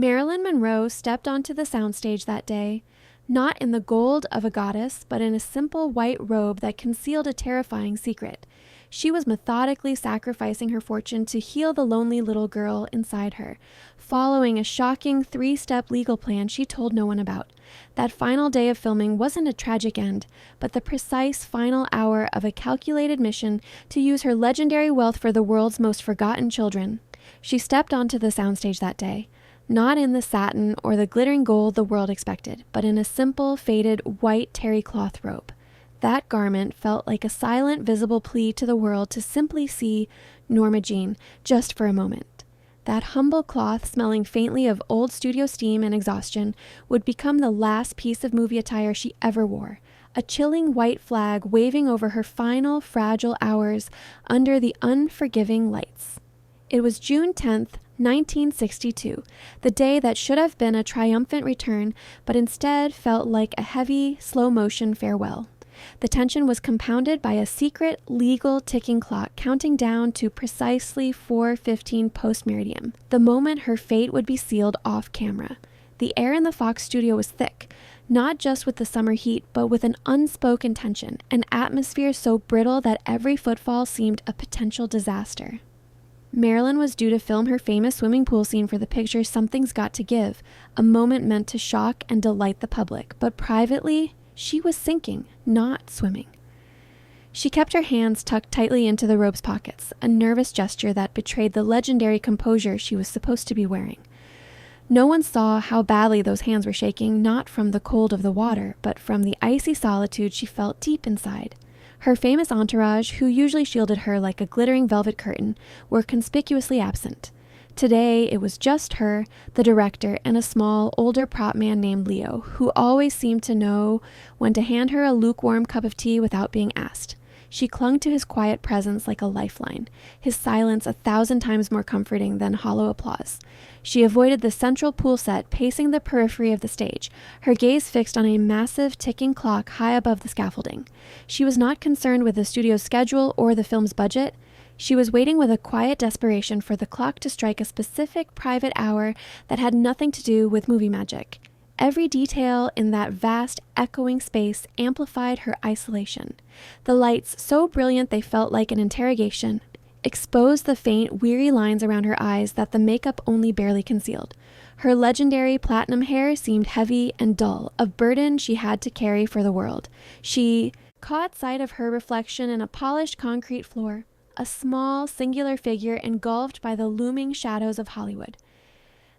Marilyn Monroe stepped onto the soundstage that day, not in the gold of a goddess, but in a simple white robe that concealed a terrifying secret. She was methodically sacrificing her fortune to heal the lonely little girl inside her, following a shocking 3-step legal plan she told no one about. That final day of filming wasn't a tragic end, but the precise final hour of a calculated mission to use her legendary wealth for the world's most forgotten children. She stepped onto the soundstage that day, not in the satin or the glittering gold the world expected, but in a simple, faded, white terry cloth robe. That garment felt like a silent, visible plea to the world to simply see Norma Jean, just for a moment. That humble cloth, smelling faintly of old studio steam and exhaustion, would become the last piece of movie attire she ever wore, a chilling white flag waving over her final, fragile hours under the unforgiving lights. It was June 10th, 1962, the day that should have been a triumphant return, but instead felt like a heavy, slow-motion farewell. The tension was compounded by a secret, legal ticking clock counting down to precisely 4:15 post-meridium, the moment her fate would be sealed off camera. The air in the Fox studio was thick, not just with the summer heat, but with an unspoken tension, an atmosphere so brittle that every footfall seemed a potential disaster. Marilyn was due to film her famous swimming pool scene for the picture Something's Got to Give, a moment meant to shock and delight the public, but privately, she was sinking, not swimming. She kept her hands tucked tightly into the robe's pockets, a nervous gesture that betrayed the legendary composure she was supposed to be wearing. No one saw how badly those hands were shaking, not from the cold of the water, but from the icy solitude she felt deep inside. Her famous entourage, who usually shielded her like a glittering velvet curtain, were conspicuously absent. Today, it was just her, the director, and a small, older prop man named Leo, who always seemed to know when to hand her a lukewarm cup of tea without being asked. She clung to his quiet presence like a lifeline, his silence 1,000 times more comforting than hollow applause. She avoided the central pool set, pacing the periphery of the stage, her gaze fixed on a massive ticking clock high above the scaffolding. She was not concerned with the studio's schedule or the film's budget. She was waiting with a quiet desperation for the clock to strike a specific private hour that had nothing to do with movie magic. Every detail in that vast, echoing space amplified her isolation. The lights, so brilliant they felt like an interrogation, exposed the faint, weary lines around her eyes that the makeup only barely concealed. Her legendary platinum hair seemed heavy and dull, a burden she had to carry for the world. She caught sight of her reflection in a polished concrete floor, a small, singular figure engulfed by the looming shadows of Hollywood.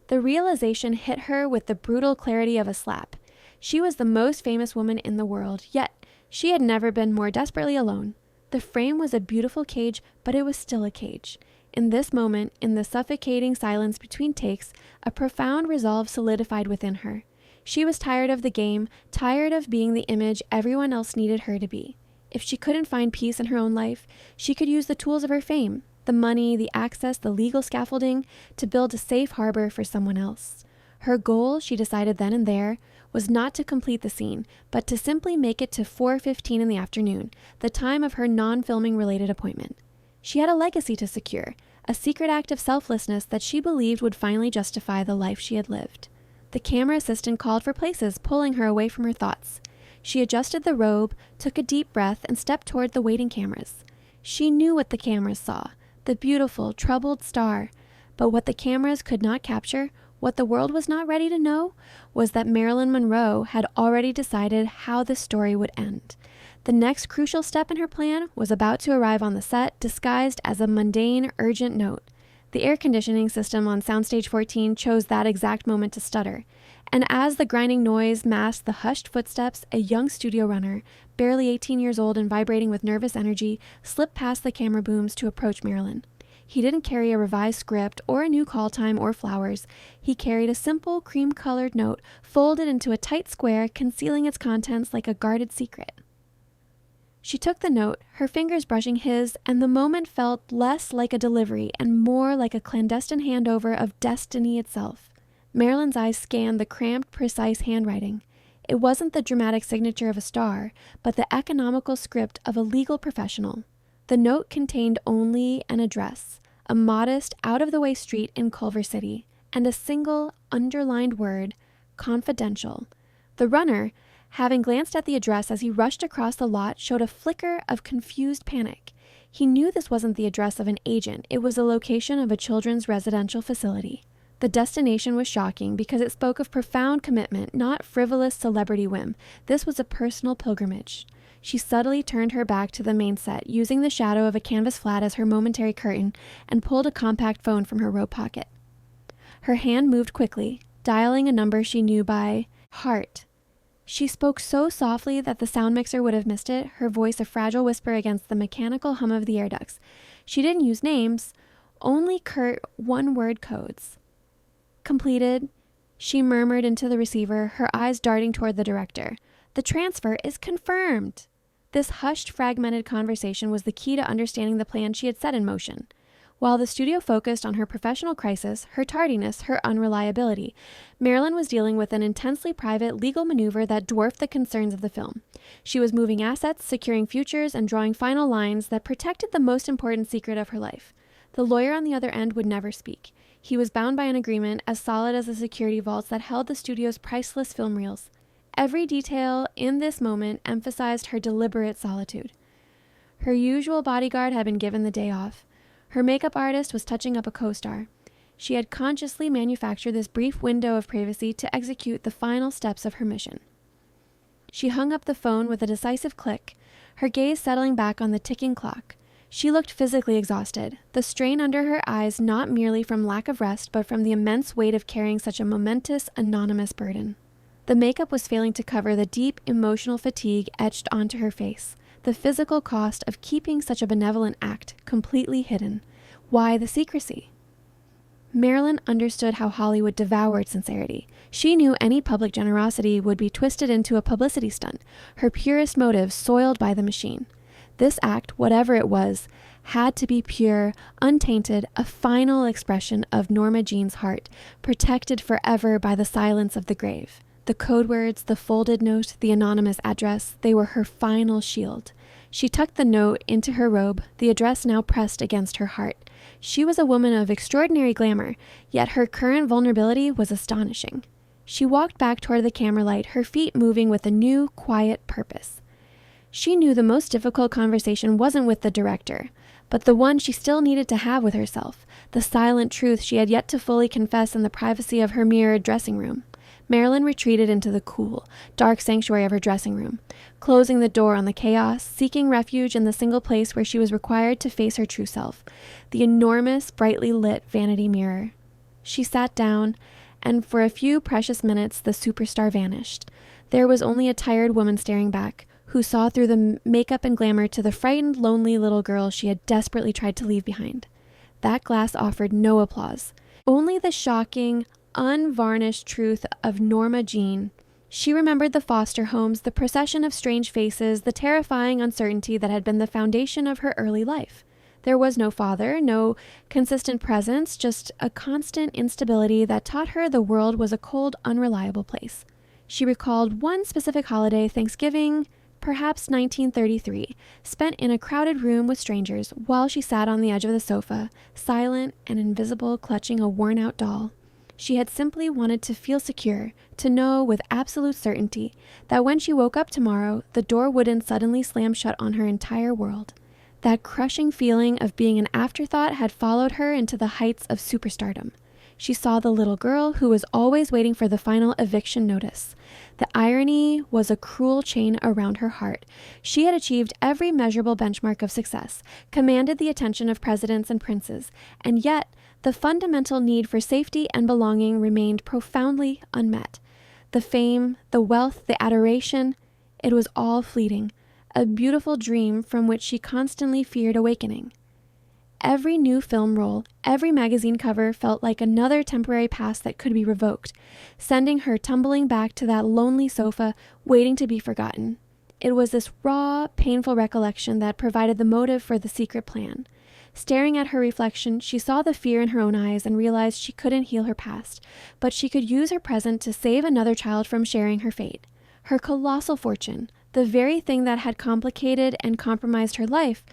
The realization hit her with the brutal clarity of a slap. She was the most famous woman in the world, yet she had never been more desperately alone. The frame was a beautiful cage, but it was still a cage. In this moment, in the suffocating silence between takes, a profound resolve solidified within her. She was tired of the game, tired of being the image everyone else needed her to be. If she couldn't find peace in her own life, she could use the tools of her fame, the money, the access, the legal scaffolding, to build a safe harbor for someone else. Her goal, she decided then and there, was not to complete the scene, but to simply make it to 4:15 in the afternoon, the time of her non-filming related appointment. She had a legacy to secure, a secret act of selflessness that she believed would finally justify the life she had lived. The camera assistant called for places, pulling her away from her thoughts. She adjusted the robe, took a deep breath, and stepped toward the waiting cameras. She knew what the cameras saw, the beautiful, troubled star. But what the cameras could not capture, what the world was not ready to know, was that Marilyn Monroe had already decided how the story would end. The next crucial step in her plan was about to arrive on the set, disguised as a mundane, urgent note. The air conditioning system on Soundstage 14 chose that exact moment to stutter. And as the grinding noise masked the hushed footsteps, a young studio runner, barely 18 years old and vibrating with nervous energy, slipped past the camera booms to approach Marilyn. He didn't carry a revised script or a new call time or flowers. He carried a simple cream-colored note folded into a tight square, concealing its contents like a guarded secret. She took the note, her fingers brushing his, and the moment felt less like a delivery and more like a clandestine handover of destiny itself. Marilyn's eyes scanned the cramped, precise handwriting. It wasn't the dramatic signature of a star, but the economical script of a legal professional. The note contained only an address, a modest, out-of-the-way street in Culver City, and a single underlined word, confidential. The runner, having glanced at the address as he rushed across the lot, showed a flicker of confused panic. He knew this wasn't the address of an agent. It was the location of a children's residential facility. The destination was shocking because it spoke of profound commitment, not frivolous celebrity whim. This was a personal pilgrimage. She subtly turned her back to the main set, using the shadow of a canvas flat as her momentary curtain, and pulled a compact phone from her robe pocket. Her hand moved quickly, dialing a number she knew by heart. She spoke so softly that the sound mixer would have missed it, her voice a fragile whisper against the mechanical hum of the air ducts. She didn't use names, only curt one-word codes. Completed, she murmured into the receiver, her eyes darting toward the director. The transfer is confirmed. This hushed, fragmented conversation was the key to understanding the plan she had set in motion. While the studio focused on her professional crisis, her tardiness, her unreliability, Marilyn was dealing with an intensely private legal maneuver that dwarfed the concerns of the film. She was moving assets, securing futures, and drawing final lines that protected the most important secret of her life. The lawyer on the other end would never speak. He was bound by an agreement as solid as the security vaults that held the studio's priceless film reels. Every detail in this moment emphasized her deliberate solitude. Her usual bodyguard had been given the day off. Her makeup artist was touching up a co-star. She had consciously manufactured this brief window of privacy to execute the final steps of her mission. She hung up the phone with a decisive click, her gaze settling back on the ticking clock. She looked physically exhausted, the strain under her eyes not merely from lack of rest, but from the immense weight of carrying such a momentous, anonymous burden. The makeup was failing to cover the deep, emotional fatigue etched onto her face, the physical cost of keeping such a benevolent act completely hidden. Why the secrecy? Marilyn understood how Hollywood devoured sincerity. She knew any public generosity would be twisted into a publicity stunt, her purest motives soiled by the machine. This act, whatever it was, had to be pure, untainted, a final expression of Norma Jean's heart, protected forever by the silence of the grave. The code words, the folded note, the anonymous address, they were her final shield. She tucked the note into her robe, the address now pressed against her heart. She was a woman of extraordinary glamour, yet her current vulnerability was astonishing. She walked back toward the camera light, her feet moving with a new, quiet purpose. She knew the most difficult conversation wasn't with the director, but the one she still needed to have with herself, the silent truth she had yet to fully confess in the privacy of her mirrored dressing room. Marilyn retreated into the cool, dark sanctuary of her dressing room, closing the door on the chaos, seeking refuge in the single place where she was required to face her true self, the enormous, brightly lit vanity mirror. She sat down, and for a few precious minutes the superstar vanished. There was only a tired woman staring back, who saw through the makeup and glamour to the frightened, lonely little girl she had desperately tried to leave behind. That glass offered no applause, only the shocking, unvarnished truth of Norma Jean. She remembered the foster homes, the procession of strange faces, the terrifying uncertainty that had been the foundation of her early life. There was no father, no consistent presence, just a constant instability that taught her the world was a cold, unreliable place. She recalled one specific holiday, Thanksgiving, perhaps 1933, spent in a crowded room with strangers while she sat on the edge of the sofa, silent and invisible, clutching a worn-out doll. She had simply wanted to feel secure, to know with absolute certainty that when she woke up tomorrow, the door wouldn't suddenly slam shut on her entire world. That crushing feeling of being an afterthought had followed her into the heights of superstardom. She saw the little girl who was always waiting for the final eviction notice. The irony was a cruel chain around her heart. She had achieved every measurable benchmark of success, commanded the attention of presidents and princes, and yet the fundamental need for safety and belonging remained profoundly unmet. The fame, the wealth, the adoration, it was all fleeting, a beautiful dream from which she constantly feared awakening. Every new film role, every magazine cover felt like another temporary past that could be revoked, sending her tumbling back to that lonely sofa, waiting to be forgotten. It was this raw, painful recollection that provided the motive for the secret plan. Staring at her reflection, she saw the fear in her own eyes and realized she couldn't heal her past, but she could use her present to save another child from sharing her fate. Her colossal fortune, the very thing that had complicated and compromised her life,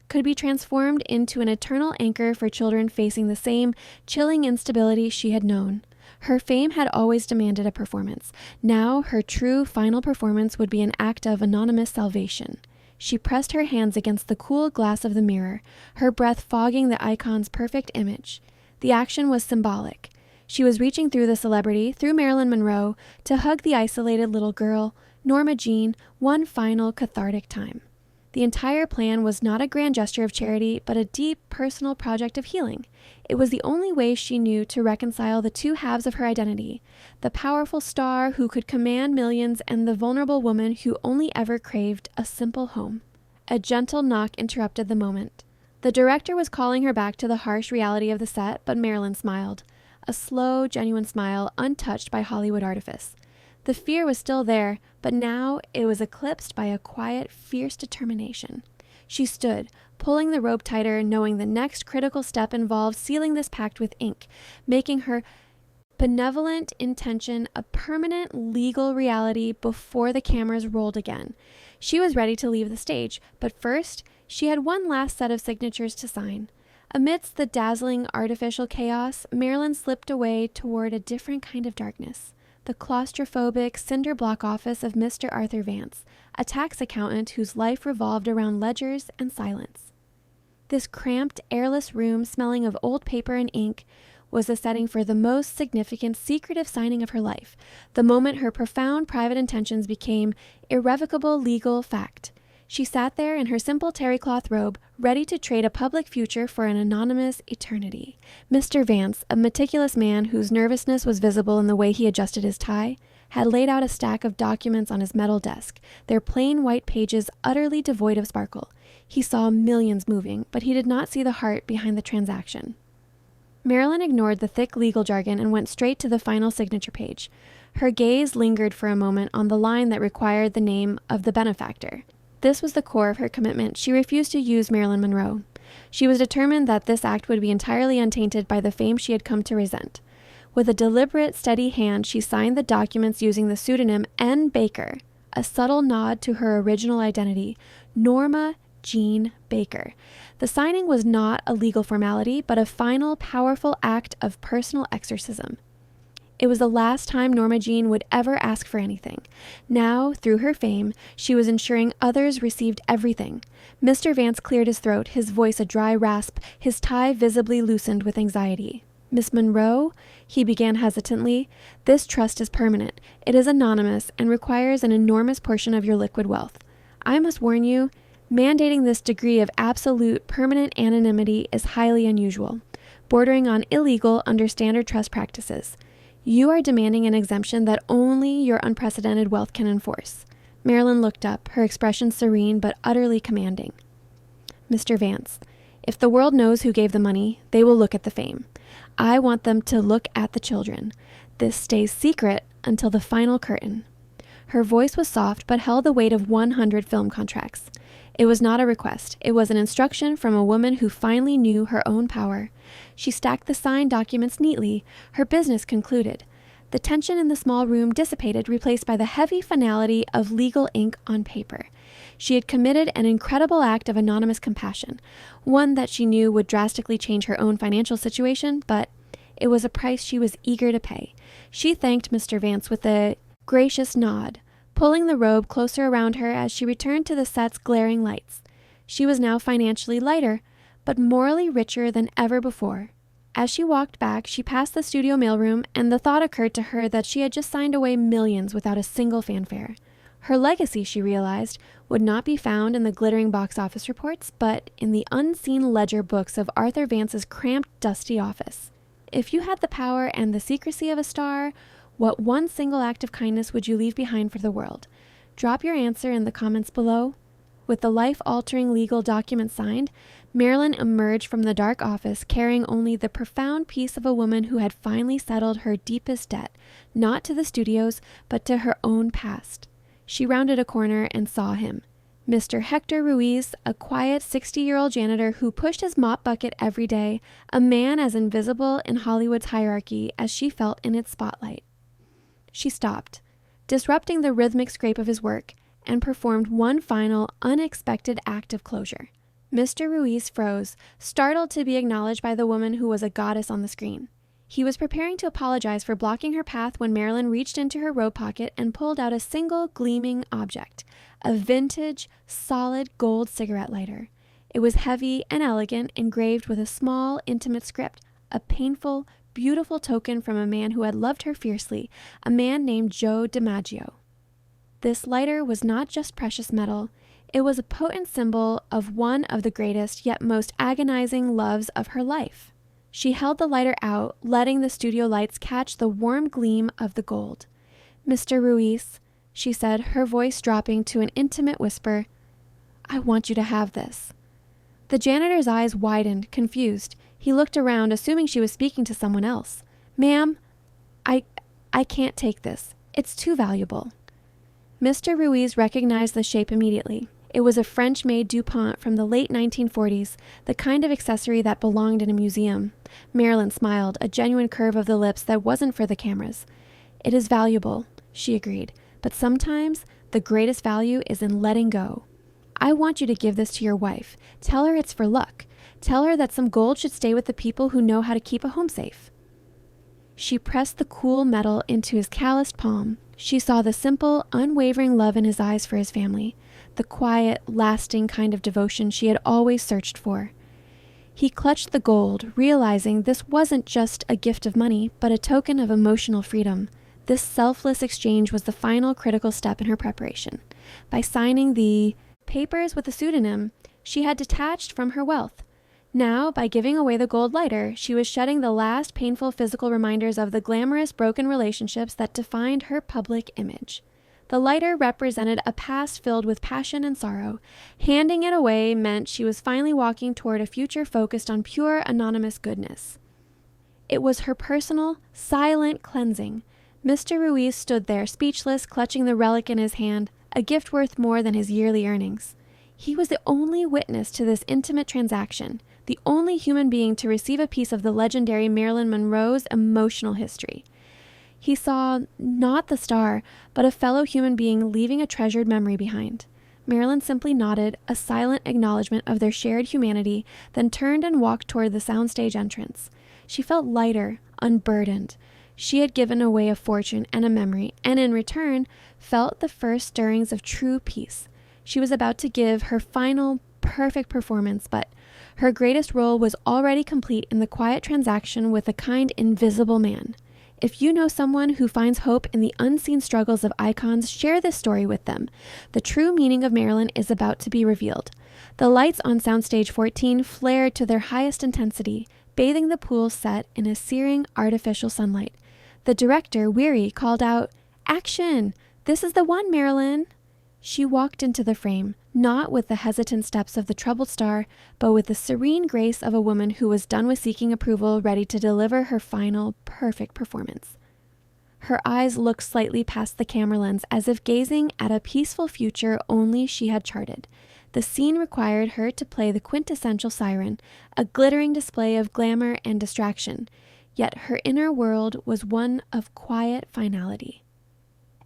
could be transformed into an eternal anchor for children facing the same chilling instability she had known. Her fame had always demanded a performance. Now, her true final performance would be an act of anonymous salvation. She pressed her hands against the cool glass of the mirror, her breath fogging the icon's perfect image. The action was symbolic. She was reaching through the celebrity, through Marilyn Monroe, to hug the isolated little girl, Norma Jean, one final cathartic time. The entire plan was not a grand gesture of charity, but a deep, personal project of healing. It was the only way she knew to reconcile the two halves of her identity, the powerful star who could command millions and the vulnerable woman who only ever craved a simple home. A gentle knock interrupted the moment. The director was calling her back to the harsh reality of the set, but Marilyn smiled. A slow, genuine smile, untouched by Hollywood artifice. The fear was still there, but now it was eclipsed by a quiet, fierce determination. She stood, pulling the rope tighter, knowing the next critical step involved sealing this pact with ink, making her benevolent intention a permanent legal reality before the cameras rolled again. She was ready to leave the stage, but first, she had one last set of signatures to sign. Amidst the dazzling artificial chaos, Marilyn slipped away toward a different kind of darkness. The claustrophobic cinder block office of Mr. Arthur Vance, a tax accountant whose life revolved around ledgers and silence. This cramped, airless room smelling of old paper and ink was the setting for the most significant, secretive signing of her life, the moment her profound private intentions became irrevocable legal fact. She sat there in her simple terry cloth robe, ready to trade a public future for an anonymous eternity. Mr. Vance, a meticulous man whose nervousness was visible in the way he adjusted his tie, had laid out a stack of documents on his metal desk, their plain white pages utterly devoid of sparkle. He saw millions moving, but he did not see the heart behind the transaction. Marilyn ignored the thick legal jargon and went straight to the final signature page. Her gaze lingered for a moment on the line that required the name of the benefactor. This was the core of her commitment. She refused to use Marilyn Monroe. She was determined that this act would be entirely untainted by the fame she had come to resent. With a deliberate, steady hand, she signed the documents using the pseudonym N. Baker, a subtle nod to her original identity, Norma Jean Baker. The signing was not a legal formality, but a final, powerful act of personal exorcism. It was the last time Norma Jean would ever ask for anything. Now, through her fame, she was ensuring others received everything. Mr. Vance cleared his throat, his voice a dry rasp, his tie visibly loosened with anxiety. "Miss Monroe," he began hesitantly, "this trust is permanent. It is anonymous and requires an enormous portion of your liquid wealth. I must warn you, mandating this degree of absolute permanent anonymity is highly unusual, bordering on illegal under standard trust practices. You are demanding an exemption that only your unprecedented wealth can enforce." Marilyn looked up, her expression serene but utterly commanding. "Mr. Vance, if the world knows who gave the money, they will look at the fame. I want them to look at the children. This stays secret until the final curtain." Her voice was soft but held the weight of 100 film contracts. It was not a request. It was an instruction from a woman who finally knew her own power. She stacked the signed documents neatly, her business concluded. The tension in the small room dissipated, replaced by the heavy finality of legal ink on paper. She had committed an incredible act of anonymous compassion, one that she knew would drastically change her own financial situation, but it was a price she was eager to pay. She thanked Mr. Vance with a gracious nod, pulling the robe closer around her as she returned to the set's glaring lights. She was now financially lighter, but morally richer than ever before. As she walked back, she passed the studio mailroom, and the thought occurred to her that she had just signed away millions without a single fanfare. Her legacy, she realized, would not be found in the glittering box office reports, but in the unseen ledger books of Arthur Vance's cramped, dusty office. If you had the power and the secrecy of a star, what one single act of kindness would you leave behind for the world? Drop your answer in the comments below. With the life-altering legal document signed, Marilyn emerged from the dark office carrying only the profound peace of a woman who had finally settled her deepest debt, not to the studios, but to her own past. She rounded a corner and saw him. Mr. Hector Ruiz, a quiet 60-year-old janitor who pushed his mop bucket every day, a man as invisible in Hollywood's hierarchy as she felt in its spotlight. She stopped, disrupting the rhythmic scrape of his work, and performed one final, unexpected act of closure. Mr. Ruiz froze, startled to be acknowledged by the woman who was a goddess on the screen. He was preparing to apologize for blocking her path when Marilyn reached into her robe pocket and pulled out a single gleaming object, a vintage, solid gold cigarette lighter. It was heavy and elegant, engraved with a small, intimate script, a painful, beautiful token from a man who had loved her fiercely, a man named Joe DiMaggio. This lighter was not just precious metal. It was a potent symbol of one of the greatest yet most agonizing loves of her life. She held the lighter out, letting the studio lights catch the warm gleam of the gold. "Mr. Ruiz," she said, her voice dropping to an intimate whisper, "I want you to have this." The janitor's eyes widened, confused. He looked around, assuming she was speaking to someone else. "Ma'am, I can't take this. It's too valuable." Mr. Ruiz recognized the shape immediately. It was a French-made DuPont from the late 1940s, the kind of accessory that belonged in a museum. Marilyn smiled, a genuine curve of the lips that wasn't for the cameras. "It is valuable," she agreed, "but sometimes the greatest value is in letting go. I want you to give this to your wife. Tell her it's for luck. Tell her that some gold should stay with the people who know how to keep a home safe." She pressed the cool metal into his calloused palm. She saw the simple, unwavering love in his eyes for his family, the quiet, lasting kind of devotion she had always searched for. He clutched the gold, realizing this wasn't just a gift of money, but a token of emotional freedom. This selfless exchange was the final critical step in her preparation. By signing the papers with a pseudonym, she had detached from her wealth. Now, by giving away the gold lighter, she was shedding the last painful physical reminders of the glamorous broken relationships that defined her public image. The lighter represented a past filled with passion and sorrow. Handing it away meant she was finally walking toward a future focused on pure, anonymous goodness. It was her personal, silent cleansing. Mr. Ruiz stood there, speechless, clutching the relic in his hand, a gift worth more than his yearly earnings. He was the only witness to this intimate transaction, the only human being to receive a piece of the legendary Marilyn Monroe's emotional history. He saw not the star, but a fellow human being leaving a treasured memory behind. Marilyn simply nodded, a silent acknowledgement of their shared humanity, then turned and walked toward the soundstage entrance. She felt lighter, unburdened. She had given away a fortune and a memory, and in return, felt the first stirrings of true peace. She was about to give her final, perfect performance, but her greatest role was already complete in the quiet transaction with a kind, invisible man. If you know someone who finds hope in the unseen struggles of icons, share this story with them. The true meaning of Marilyn is about to be revealed. The lights on Soundstage 14 flared to their highest intensity, bathing the pool set in a searing, artificial sunlight. The director, weary, called out, "Action! This is the one, Marilyn!" She walked into the frame, not with the hesitant steps of the troubled star, but with the serene grace of a woman who was done with seeking approval, ready to deliver her final, perfect performance. Her eyes looked slightly past the camera lens, as if gazing at a peaceful future only she had charted. The scene required her to play the quintessential siren, a glittering display of glamour and distraction, yet her inner world was one of quiet finality.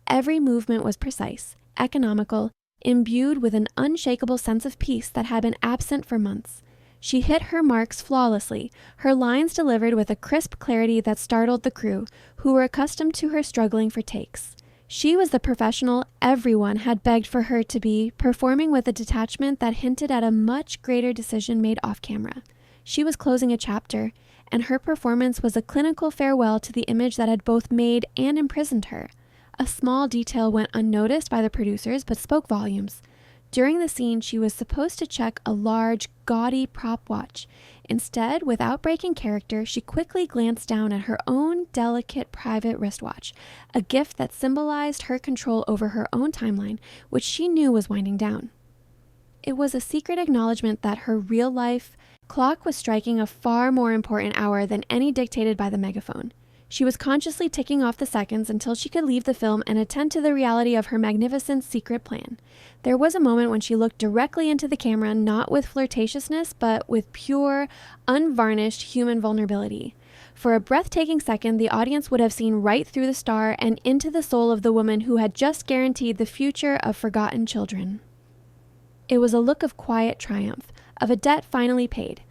Every movement was precise, economical, imbued with an unshakable sense of peace that had been absent for months. She hit her marks flawlessly, her lines delivered with a crisp clarity that startled the crew, who were accustomed to her struggling for takes. She was the professional everyone had begged for her to be, performing with a detachment that hinted at a much greater decision made off camera. She was closing a chapter, and her performance was a clinical farewell to the image that had both made and imprisoned her. A small detail went unnoticed by the producers, but spoke volumes. During the scene, she was supposed to check a large, gaudy prop watch. Instead, without breaking character, she quickly glanced down at her own delicate private wristwatch, a gift that symbolized her control over her own timeline, which she knew was winding down. It was a secret acknowledgement that her real-life clock was striking a far more important hour than any dictated by the megaphone. She was consciously ticking off the seconds until she could leave the film and attend to the reality of her magnificent secret plan. There was a moment when she looked directly into the camera, not with flirtatiousness, but with pure, unvarnished human vulnerability. For a breathtaking second, the audience would have seen right through the star and into the soul of the woman who had just guaranteed the future of forgotten children. It was a look of quiet triumph, of a debt finally paid.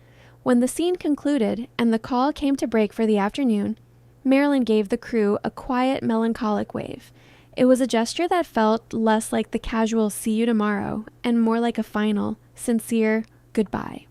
When the scene concluded and the call came to break for the afternoon, Marilyn gave the crew a quiet, melancholic wave. It was a gesture that felt less like the casual "see you tomorrow" and more like a final, sincere goodbye.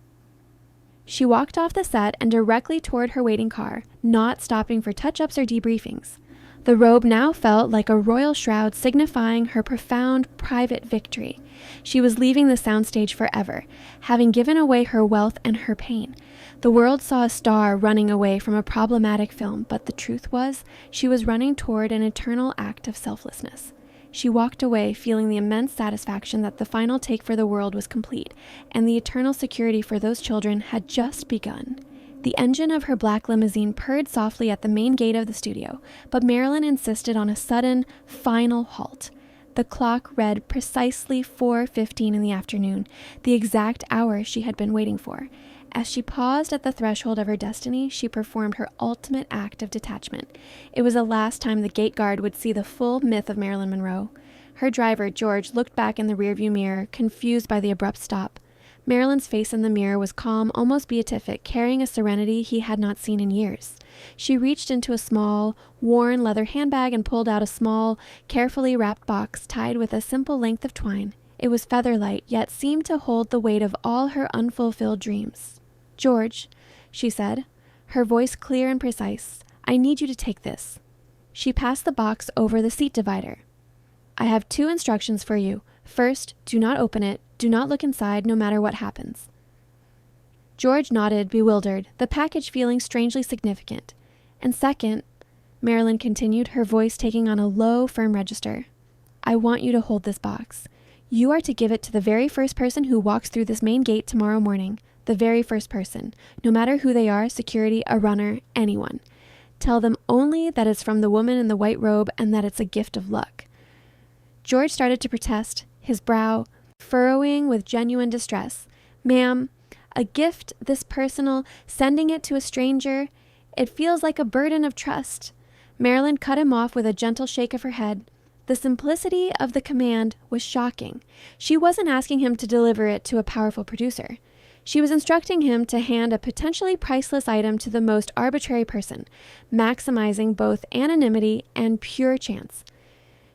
She walked off the set and directly toward her waiting car, not stopping for touch-ups or debriefings. The robe now felt like a royal shroud signifying her profound, private victory. She was leaving the soundstage forever, having given away her wealth and her pain. The world saw a star running away from a problematic film, but the truth was, she was running toward an eternal act of selflessness. She walked away feeling the immense satisfaction that the final take for the world was complete, and the eternal security for those children had just begun. The engine of her black limousine purred softly at the main gate of the studio, but Marilyn insisted on a sudden, final halt. The clock read precisely 4:15 in the afternoon, the exact hour she had been waiting for. As she paused at the threshold of her destiny, she performed her ultimate act of detachment. It was the last time the gate guard would see the full myth of Marilyn Monroe. Her driver, George, looked back in the rearview mirror, confused by the abrupt stop. Marilyn's face in the mirror was calm, almost beatific, carrying a serenity he had not seen in years. She reached into a small, worn leather handbag and pulled out a small, carefully wrapped box tied with a simple length of twine. It was feather-light, yet seemed to hold the weight of all her unfulfilled dreams. "George," she said, her voice clear and precise, "I need you to take this." She passed the box over the seat divider. "I have 2 instructions for you. First, do not open it. Do not look inside, no matter what happens." George nodded, bewildered, the package feeling strangely significant. "And second," Marilyn continued, her voice taking on a low, firm register, "I want you to hold this box. You are to give it to the very first person who walks through this main gate tomorrow morning. The very first person. No matter who they are, security, a runner, anyone. Tell them only that it's from the woman in the white robe and that it's a gift of luck." George started to protest, his brow furrowing with genuine distress. "Ma'am, a gift this personal, sending it to a stranger, it feels like a burden of trust." Marilyn cut him off with a gentle shake of her head. The simplicity of the command was shocking. She wasn't asking him to deliver it to a powerful producer. She was instructing him to hand a potentially priceless item to the most arbitrary person, maximizing both anonymity and pure chance.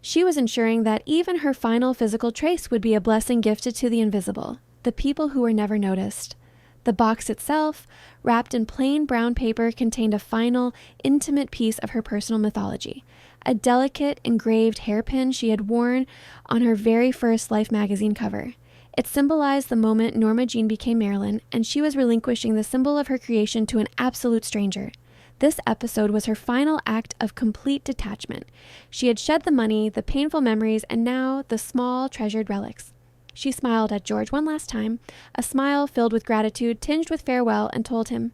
She was ensuring that even her final physical trace would be a blessing gifted to the invisible, the people who were never noticed. The box itself, wrapped in plain brown paper, contained a final, intimate piece of her personal mythology, a delicate, engraved hairpin she had worn on her very first Life magazine cover. It symbolized the moment Norma Jean became Marilyn, and she was relinquishing the symbol of her creation to an absolute stranger. This episode was her final act of complete detachment. She had shed the money, the painful memories, and now the small, treasured relics. She smiled at George one last time, a smile filled with gratitude, tinged with farewell, and told him,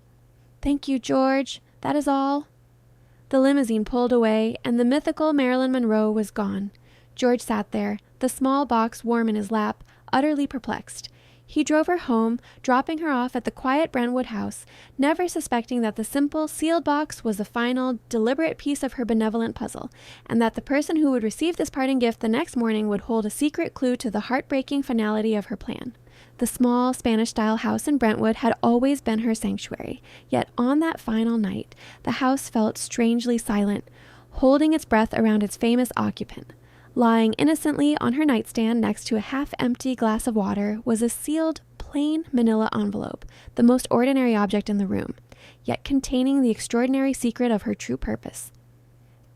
"Thank you, George. That is all." The limousine pulled away, and the mythical Marilyn Monroe was gone. George sat there, the small box warm in his lap, utterly perplexed. He drove her home, dropping her off at the quiet Brentwood house, never suspecting that the simple, sealed box was the final, deliberate piece of her benevolent puzzle, and that the person who would receive this parting gift the next morning would hold a secret clue to the heartbreaking finality of her plan. The small, Spanish-style house in Brentwood had always been her sanctuary, yet on that final night, the house felt strangely silent, holding its breath around its famous occupant. Lying innocently on her nightstand next to a half-empty glass of water was a sealed, plain manila envelope, the most ordinary object in the room, yet containing the extraordinary secret of her true purpose.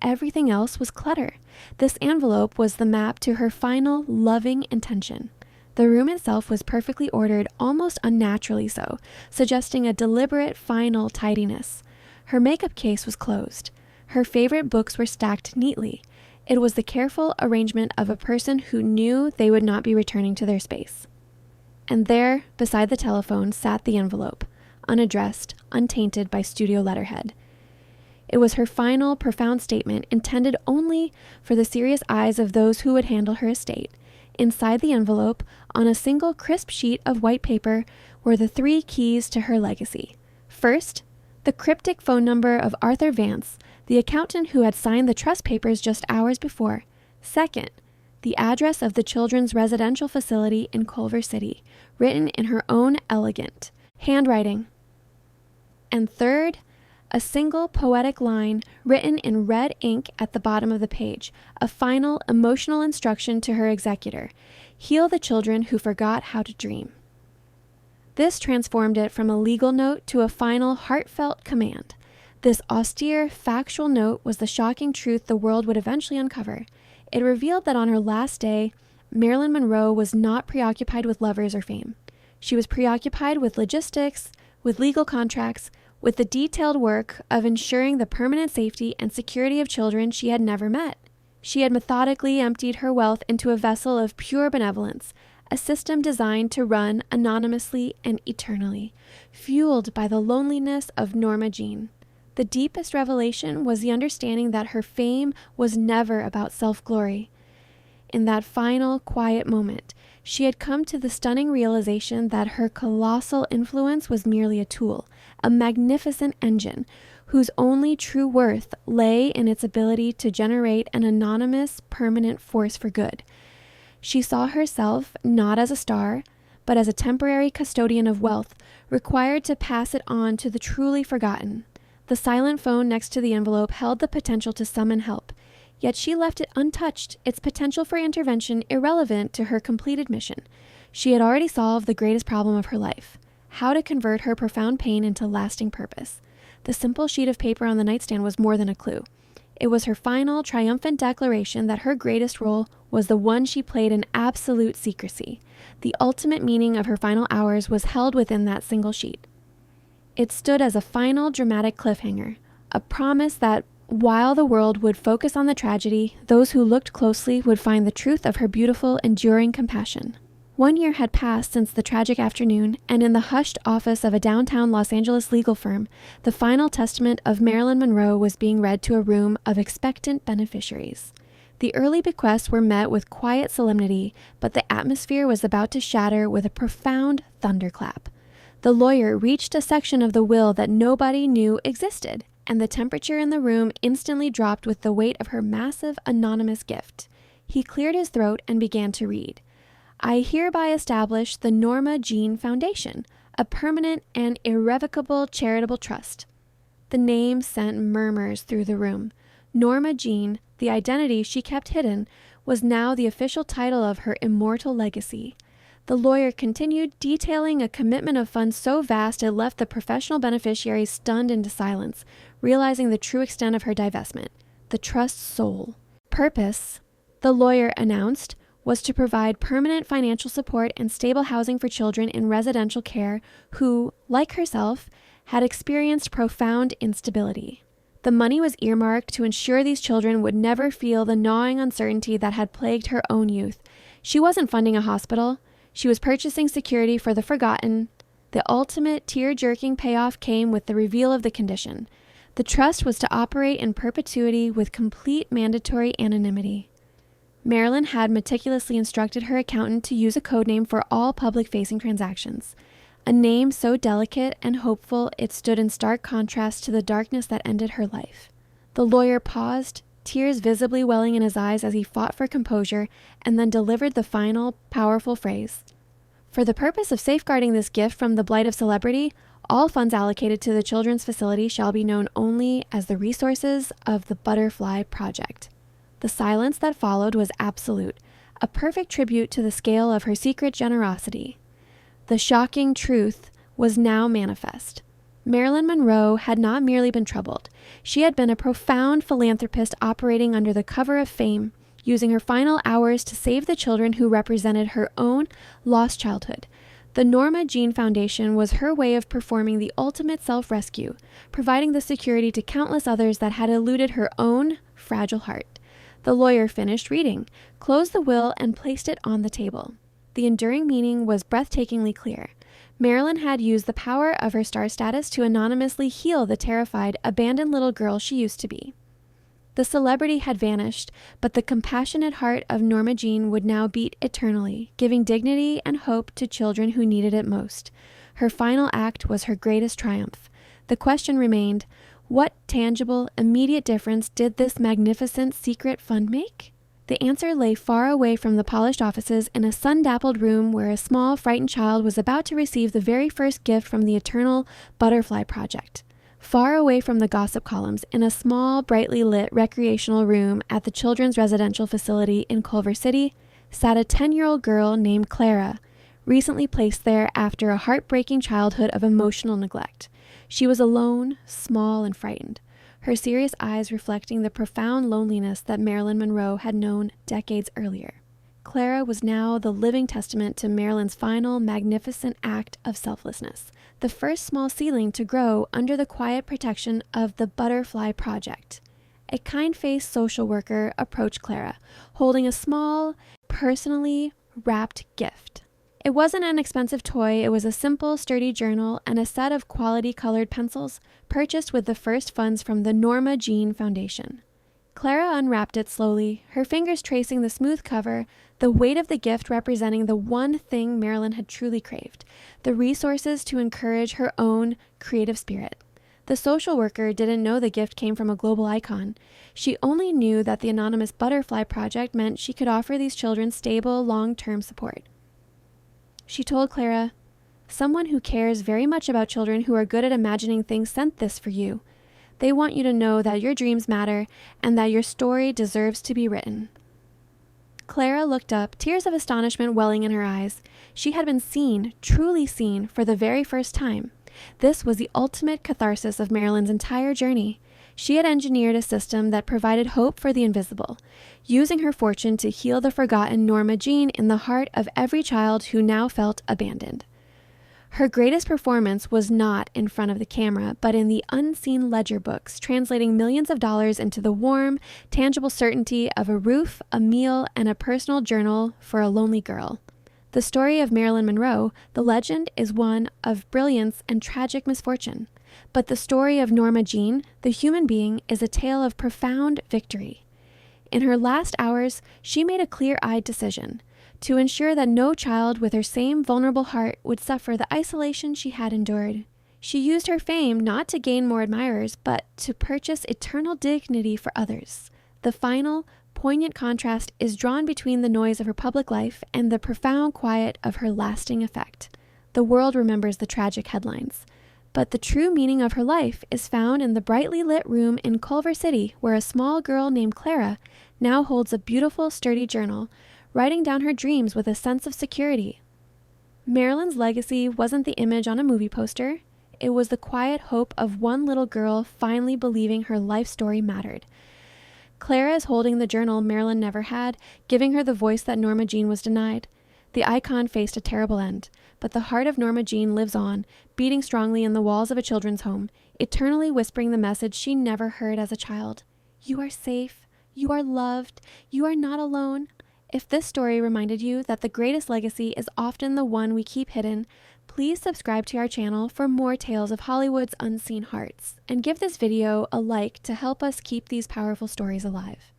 Everything else was clutter. This envelope was the map to her final, loving intention. The room itself was perfectly ordered, almost unnaturally so, suggesting a deliberate, final tidiness. Her makeup case was closed. Her favorite books were stacked neatly. It was the careful arrangement of a person who knew they would not be returning to their space. And there, beside the telephone, sat the envelope, unaddressed, untainted by studio letterhead. It was her final, profound statement, intended only for the serious eyes of those who would handle her estate. Inside the envelope, on a single crisp sheet of white paper, were the 3 keys to her legacy. First, the cryptic phone number of Arthur Vance, the accountant who had signed the trust papers just hours before. Second, the address of the children's residential facility in Culver City, written in her own elegant handwriting. And third, a single poetic line written in red ink at the bottom of the page, a final emotional instruction to her executor: heal the children who forgot how to dream. This transformed it from a legal note to a final heartfelt command. This austere, factual note was the shocking truth the world would eventually uncover. It revealed that on her last day, Marilyn Monroe was not preoccupied with lovers or fame. She was preoccupied with logistics, with legal contracts, with the detailed work of ensuring the permanent safety and security of children she had never met. She had methodically emptied her wealth into a vessel of pure benevolence, a system designed to run anonymously and eternally, fueled by the loneliness of Norma Jean. The deepest revelation was the understanding that her fame was never about self-glory. In that final, quiet moment, she had come to the stunning realization that her colossal influence was merely a tool, a magnificent engine, whose only true worth lay in its ability to generate an anonymous, permanent force for good. She saw herself not as a star, but as a temporary custodian of wealth, required to pass it on to the truly forgotten. The silent phone next to the envelope held the potential to summon help, yet she left it untouched, its potential for intervention irrelevant to her completed mission. She had already solved the greatest problem of her life: how to convert her profound pain into lasting purpose. The simple sheet of paper on the nightstand was more than a clue. It was her final, triumphant declaration that her greatest role was the one she played in absolute secrecy. The ultimate meaning of her final hours was held within that single sheet. It stood as a final, dramatic cliffhanger, a promise that while the world would focus on the tragedy, those who looked closely would find the truth of her beautiful, enduring compassion. 1 year had passed since the tragic afternoon, and in the hushed office of a downtown Los Angeles legal firm, the final testament of Marilyn Monroe was being read to a room of expectant beneficiaries. The early bequests were met with quiet solemnity, but the atmosphere was about to shatter with a profound thunderclap. The lawyer reached a section of the will that nobody knew existed, and the temperature in the room instantly dropped with the weight of her massive anonymous gift. He cleared his throat and began to read. I hereby establish the Norma Jean Foundation, a permanent and irrevocable charitable trust. The name sent murmurs through the room. Norma Jean, the identity she kept hidden, was now the official title of her immortal legacy. The lawyer continued, detailing a commitment of funds so vast it left the professional beneficiaries stunned into silence, realizing the true extent of her divestment. The trust's soul. Purpose, the lawyer announced, was to provide permanent financial support and stable housing for children in residential care who, like herself, had experienced profound instability. The money was earmarked to ensure these children would never feel the gnawing uncertainty that had plagued her own youth. She wasn't funding a hospital. She was purchasing security for the forgotten. The ultimate tear-jerking payoff came with the reveal of the condition. The trust was to operate in perpetuity with complete mandatory anonymity. Marilyn had meticulously instructed her accountant to use a code name for all public-facing transactions, a name so delicate and hopeful it stood in stark contrast to the darkness that ended her life. The lawyer paused, tears visibly welling in his eyes as he fought for composure, and then delivered the final, powerful phrase. For the purpose of safeguarding this gift from the blight of celebrity, all funds allocated to the children's facility shall be known only as the resources of the Butterfly Project. The silence that followed was absolute, a perfect tribute to the scale of her secret generosity. The shocking truth was now manifest. Marilyn Monroe had not merely been troubled. She had been a profound philanthropist operating under the cover of fame, using her final hours to save the children who represented her own lost childhood. The Norma Jean Foundation was her way of performing the ultimate self-rescue, providing the security to countless others that had eluded her own fragile heart. The lawyer finished reading, closed the will, and placed it on the table. The enduring meaning was breathtakingly clear. Marilyn had used the power of her star status to anonymously heal the terrified, abandoned little girl she used to be. The celebrity had vanished, but the compassionate heart of Norma Jean would now beat eternally, giving dignity and hope to children who needed it most. Her final act was her greatest triumph. The question remained, what tangible, immediate difference did this magnificent secret fund make? The answer lay far away from the polished offices in a sun-dappled room where a small, frightened child was about to receive the very first gift from the Eternal Butterfly Project. Far away from the gossip columns, in a small, brightly lit recreational room at the children's residential facility in Culver City, sat a 10-year-old girl named Clara, recently placed there after a heartbreaking childhood of emotional neglect. She was alone, small, and frightened, her serious eyes reflecting the profound loneliness that Marilyn Monroe had known decades earlier. Clara was now the living testament to Marilyn's final, magnificent act of selflessness, the first small seedling to grow under the quiet protection of the Butterfly Project. A kind-faced social worker approached Clara, holding a small, personally wrapped gift. It wasn't an expensive toy. It was a simple, sturdy journal and a set of quality-colored pencils purchased with the first funds from the Norma Jean Foundation. Clara unwrapped it slowly, her fingers tracing the smooth cover, the weight of the gift representing the one thing Marilyn had truly craved, the resources to encourage her own creative spirit. The social worker didn't know the gift came from a global icon. She only knew that the anonymous Butterfly Project meant she could offer these children stable, long-term support. She told Clara, "Someone who cares very much about children who are good at imagining things sent this for you. They want you to know that your dreams matter and that your story deserves to be written." Clara looked up, tears of astonishment welling in her eyes. She had been seen, truly seen, for the very first time. This was the ultimate catharsis of Marilyn's entire journey. She had engineered a system that provided hope for the invisible, using her fortune to heal the forgotten Norma Jean in the heart of every child who now felt abandoned. Her greatest performance was not in front of the camera, but in the unseen ledger books, translating millions of dollars into the warm, tangible certainty of a roof, a meal, and a personal journal for a lonely girl. The story of Marilyn Monroe, the legend, is one of brilliance and tragic misfortune. But the story of Norma Jean, the human being, is a tale of profound victory. In her last hours, she made a clear-eyed decision to ensure that no child with her same vulnerable heart would suffer the isolation she had endured. She used her fame not to gain more admirers, but to purchase eternal dignity for others. The final, poignant contrast is drawn between the noise of her public life and the profound quiet of her lasting effect. The world remembers the tragic headlines, but the true meaning of her life is found in the brightly lit room in Culver City, where a small girl named Clara now holds a beautiful, sturdy journal, writing down her dreams with a sense of security. Marilyn's legacy wasn't the image on a movie poster. It was the quiet hope of one little girl finally believing her life story mattered. Clara is holding the journal Marilyn never had, giving her the voice that Norma Jean was denied. The icon faced a terrible end, but the heart of Norma Jean lives on, beating strongly in the walls of a children's home, eternally whispering the message she never heard as a child. You are safe. You are loved. You are not alone. If this story reminded you that the greatest legacy is often the one we keep hidden, please subscribe to our channel for more tales of Hollywood's unseen hearts, and give this video a like to help us keep these powerful stories alive.